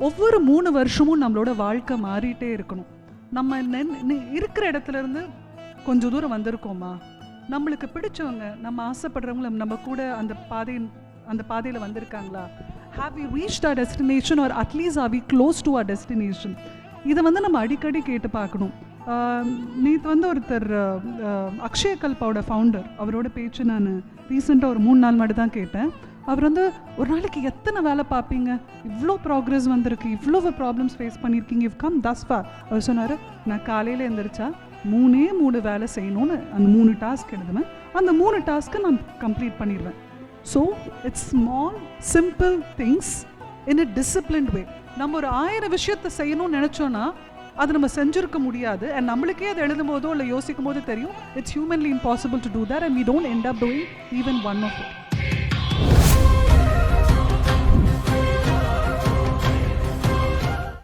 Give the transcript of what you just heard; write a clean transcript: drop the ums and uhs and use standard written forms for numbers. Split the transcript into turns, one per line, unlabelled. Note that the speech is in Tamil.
ஒவ்வொரு 3 வருஷமும் நம்மளோட வாழ்க்கை மாறிட்டே இருக்கணும். நம்ம இருக்கிற இடத்துல இருந்து கொஞ்சம் தூரம் வந்திருக்கோமா, நம்மளுக்கு பிடிச்சவங்க, நம்ம ஆசைப்படுறவங்க நம்ம கூட அந்த பாதையில் வந்திருக்காங்களா, have we reached our destination or at least are we close to our destination? இதை நம்ம அடிக்கடி கேட்டு பார்க்கணும். நேற்று ஒருத்தர் அக்ஷய கல்பாவோட ஃபவுண்டர், அவரோட பேச்சு நான் ரீசெண்டாக ஒரு 3 நாள் மட்டும் தான் கேட்டேன். அவர் ஒரு நாளைக்கு எத்தனை வேலை பார்ப்பீங்க, இவ்வளோ ப்ராக்ரெஸ் வந்திருக்கு, இவ்வளோ ப்ராப்ளம்ஸ் ஃபேஸ் பண்ணியிருக்கீங்க, இவ் கம் தஸ் ஃபார். அவர் சொன்னார், நான் காலையில் எழுந்திரிச்சா 3 வேலை செய்யணும்னு அந்த 3 டாஸ்க் எழுதுவேன், அந்த 3 டாஸ்க்கை நான் கம்ப்ளீட் பண்ணிடுவேன். So it's small simple things in a disciplined way. நம்ம ஒரு 1000 விஷயத்தை செய்யணும்னு நினச்சோன்னா அது நம்ம செஞ்சுருக்க முடியாது. அண்ட் நம்மளுக்கே அதை எழுதும் போதோ இல்லை யோசிக்கும் போது தெரியும், it's humanly impossible to do that, and we don't end up doing even one of it.